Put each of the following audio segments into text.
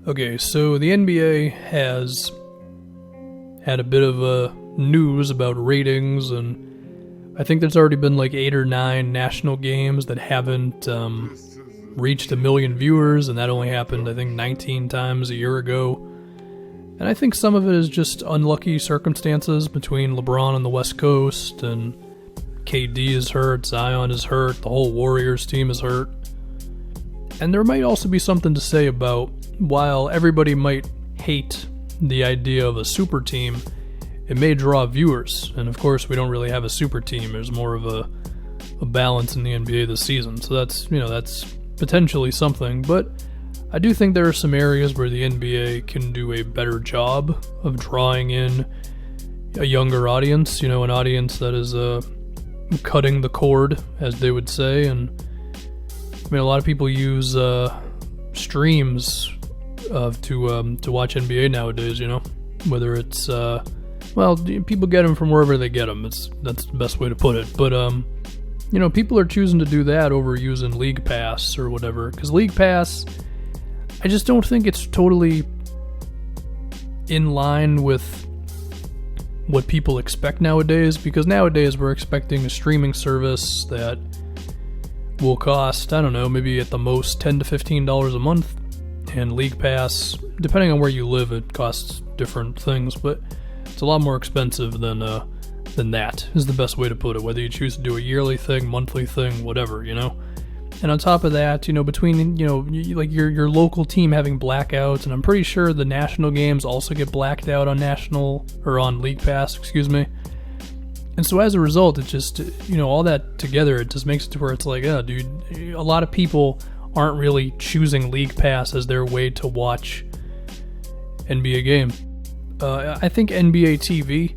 Okay, so the NBA has had a bit of news about ratings, and I think there's already been like 8 or 9 national games that haven't reached 1 million viewers, and that only happened, I think, 19 times a year ago. And I think some of it is just unlucky circumstances between LeBron on the West Coast, and KD is hurt, Zion is hurt, the whole Warriors team is hurt. And there might also be something to say about, while everybody might hate the idea of a super team, it may draw viewers. And of course, we don't really have a super team. There's more of a balance in the NBA this season. So that's potentially something. But I do think there are some areas where the NBA can do a better job of drawing in a younger audience, an audience that is cutting the cord, as they would say. And I mean, a lot of people use streams to watch NBA nowadays, whether it's, people get them from wherever they get them. That's the best way to put it. But, people are choosing to do that over using League Pass or whatever. Because League Pass, I just don't think it's totally in line with what people expect nowadays. Because nowadays we're expecting a streaming service that will cost, I don't know, maybe at the most $10 to $15 a month. And League Pass, depending on where you live, it costs different things, but it's a lot more expensive than that, is the best way to put it. Whether you choose to do a yearly thing, monthly thing, whatever, And on top of that, between, like your local team having blackouts, and I'm pretty sure the national games also get blacked out on on League Pass, And so as a result, it just, all that together, it just makes it to where it's like, dude, a lot of people aren't really choosing League Pass as their way to watch NBA games. I think NBA TV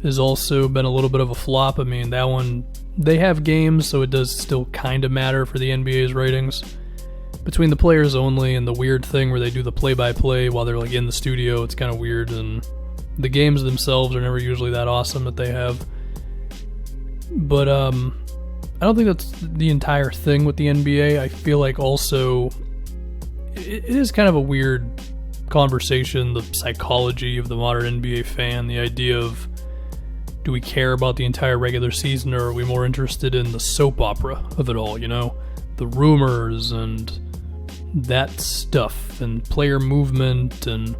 has also been a little bit of a flop. I mean, that one, they have games, so it does still kind of matter for the NBA's ratings. Between the players only and the weird thing where they do the play-by-play while they're like in the studio, it's kind of weird, and the games themselves are never usually that awesome that they have. But I don't think that's the entire thing with the NBA. I feel like also it is kind of a weird conversation, the psychology of the modern NBA fan, the idea of, do we care about the entire regular season, or are we more interested in the soap opera of it all, the rumors and that stuff, and player movement and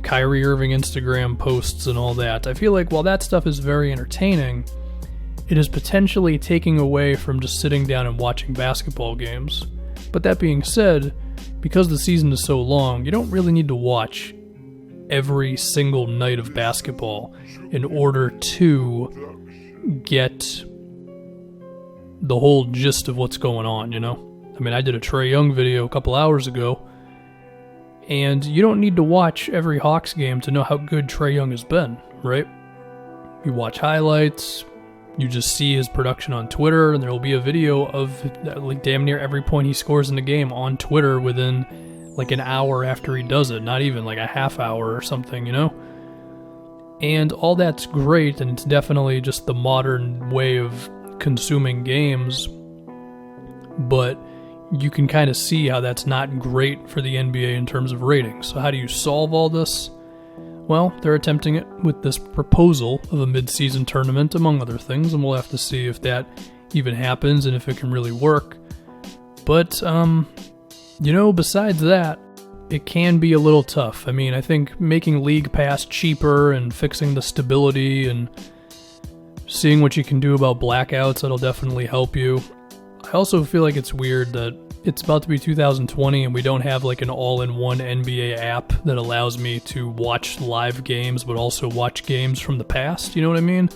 Kyrie Irving Instagram posts and all that. I feel like while that stuff is very entertaining, it is potentially taking away from just sitting down and watching basketball games. But that being said, because the season is so long, you don't really need to watch every single night of basketball in order to get the whole gist of what's going on, I mean, I did a Trae Young video a couple hours ago, and you don't need to watch every Hawks game to know how good Trae Young has been, right? You watch highlights, you just see his production on Twitter, and there will be a video of like damn near every point he scores in the game on Twitter within like an hour after he does it, not even like a half hour or something, And all that's great, and it's definitely just the modern way of consuming games, but you can kind of see how that's not great for the NBA in terms of ratings. So how do you solve all this? Well, they're attempting it with this proposal of a mid-season tournament, among other things, and we'll have to see if that even happens and if it can really work. But, besides that, it can be a little tough. I mean, I think making League Pass cheaper and fixing the stability and seeing what you can do about blackouts, that'll definitely help you. I also feel like it's weird that it's about to be 2020 and we don't have like an all-in-one NBA app that allows me to watch live games but also watch games from the past, you know what I mean?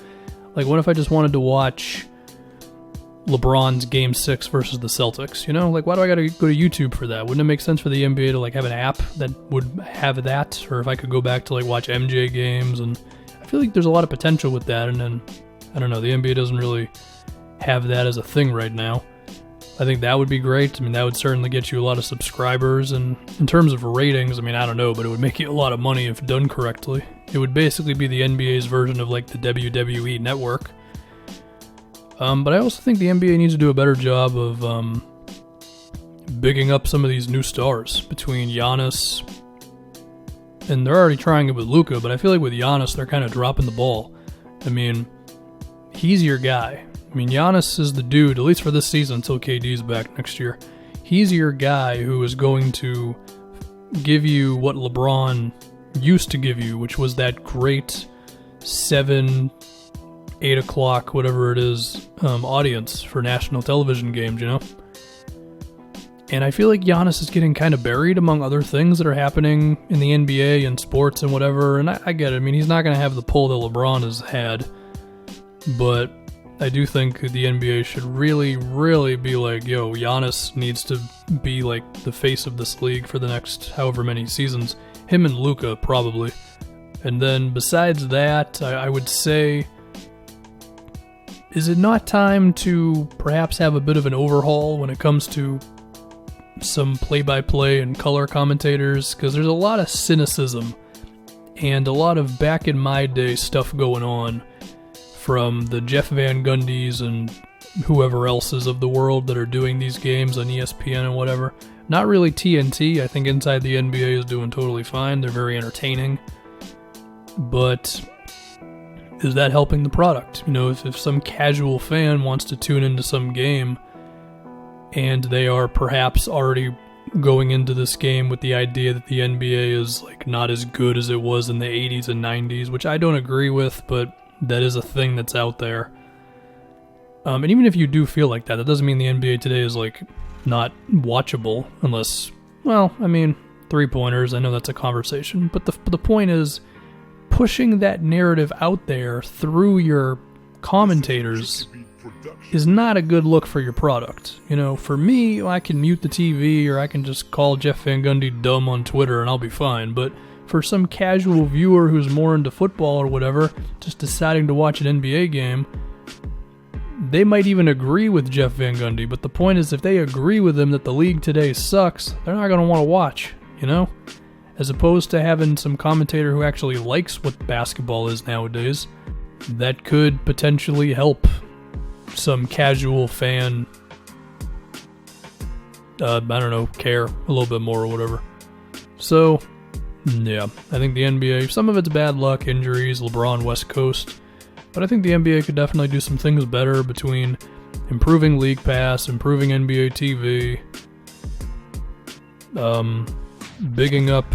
Like, what if I just wanted to watch LeBron's Game 6 versus the Celtics, Like, why do I gotta go to YouTube for that? Wouldn't it make sense for the NBA to like have an app that would have that? Or if I could go back to like watch MJ games, and I feel like there's a lot of potential with that, and then, I don't know, the NBA doesn't really have that as a thing right now. I think that would be great. I mean, that would certainly get you a lot of subscribers, and in terms of ratings, I mean, I don't know, but it would make you a lot of money if done correctly. It would basically be the NBA's version of like the WWE network. But I also think the NBA needs to do a better job of bigging up some of these new stars between Giannis, and they're already trying it with Luka, but I feel like with Giannis, they're kind of dropping the ball. I mean, he's your guy. I mean, Giannis is the dude, at least for this season until KD's back next year. He's your guy who is going to give you what LeBron used to give you, which was that great 7, 8 o'clock, whatever it is, audience for national television games, you know? And I feel like Giannis is getting kind of buried among other things that are happening in the NBA and sports and whatever, and I get it. I mean, he's not going to have the pull that LeBron has had, but I do think the NBA should really, really be like, yo, Giannis needs to be like the face of this league for the next however many seasons. Him and Luka, probably. And then besides that, I would say, is it not time to perhaps have a bit of an overhaul when it comes to some play-by-play and color commentators? Because there's a lot of cynicism and a lot of back-in-my-day stuff going on from the Jeff Van Gundys and whoever else is of the world that are doing these games on ESPN and whatever. Not really TNT. I think Inside the NBA is doing totally fine. They're very entertaining. But is that helping the product? You know, if some casual fan wants to tune into some game and they are perhaps already going into this game with the idea that the NBA is like not as good as it was in the 80s and 90s, which I don't agree with, but that is a thing that's out there. And even if you do feel like that, that doesn't mean the NBA today is like not watchable unless, well, I mean, three-pointers, I know that's a conversation, but the point is pushing that narrative out there through your commentators is not a good look for your product. You know, for me, I can mute the TV or I can just call Jeff Van Gundy dumb on Twitter and I'll be fine, but for some casual viewer who's more into football or whatever, just deciding to watch an NBA game, they might even agree with Jeff Van Gundy, but the point is if they agree with him that the league today sucks, they're not going to want to watch, you know? As opposed to having some commentator who actually likes what basketball is nowadays, that could potentially help some casual fan, I don't know, care a little bit more or whatever. So, yeah, I think the NBA, some of it's bad luck, injuries, LeBron, West Coast, but I think the NBA could definitely do some things better between improving League Pass, improving NBA TV, bigging up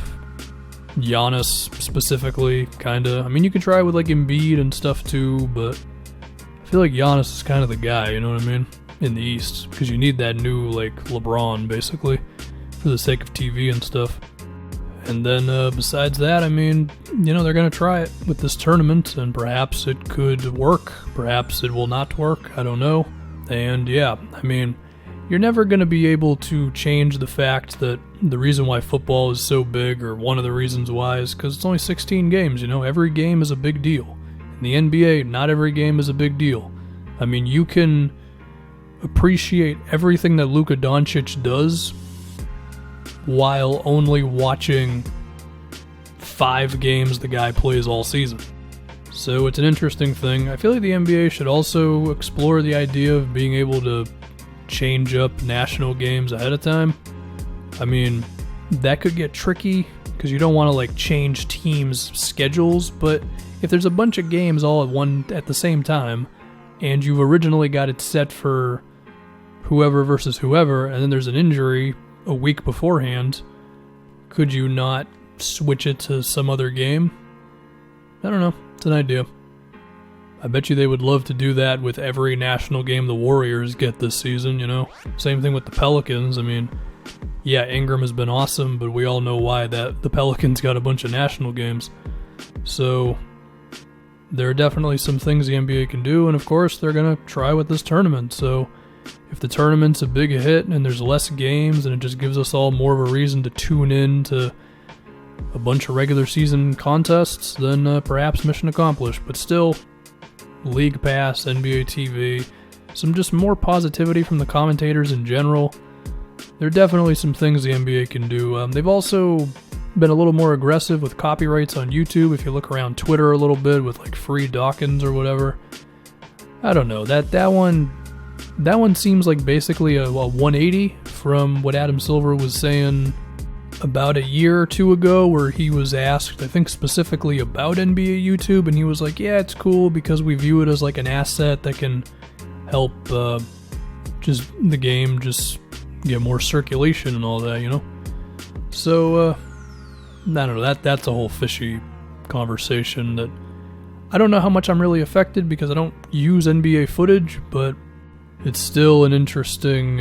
Giannis specifically, kinda. I mean, you could try with like Embiid and stuff too, but I feel like Giannis is kind of the guy, you know what I mean, in the East, because you need that new like LeBron basically for the sake of TV and stuff. And then besides that, I mean, you know, they're going to try it with this tournament, and perhaps it could work, perhaps it will not work, I don't know. And yeah, I mean, you're never going to be able to change the fact that the reason why football is so big, or one of the reasons why, is because it's only 16 games, you know, every game is a big deal. In the NBA, not every game is a big deal. I mean, you can appreciate everything that Luka Doncic does while only watching 5 games the guy plays all season. So it's an interesting thing. I feel like the NBA should also explore the idea of being able to change up national games ahead of time. I mean, that could get tricky because you don't want to like change teams' schedules, but if there's a bunch of games all at the same time and you've originally got it set for whoever versus whoever, and then there's an injury a week beforehand, could you not switch it to some other game? I don't know. It's an idea. I bet you they would love to do that with every national game the Warriors get this season, you know? Same thing with the Pelicans. I mean, yeah, Ingram has been awesome, but we all know why that the Pelicans got a bunch of national games. So there are definitely some things the NBA can do, and of course they're going to try with this tournament. So if the tournament's a big hit and there's less games and it just gives us all more of a reason to tune in to a bunch of regular season contests, then perhaps mission accomplished. But still, League Pass, NBA TV, some just more positivity from the commentators in general. There are definitely some things the NBA can do. They've also been a little more aggressive with copyrights on YouTube. If you look around Twitter a little bit with like Free Dawkins or whatever, I don't know, that one that one seems like basically a 180 from what Adam Silver was saying about a year or two ago, where he was asked, I think specifically about NBA YouTube, and he was like, yeah, it's cool because we view it as like an asset that can help just the game just get more circulation and all that, you know? So, I don't know, that's a whole fishy conversation that I don't know how much I'm really affected because I don't use NBA footage, but it's still an interesting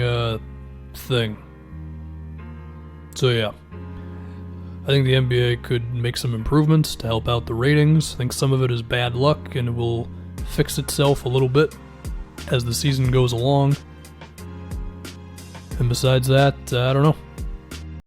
thing. So yeah, I think the NBA could make some improvements to help out the ratings. I think some of it is bad luck and it will fix itself a little bit as the season goes along. And besides that, I don't know.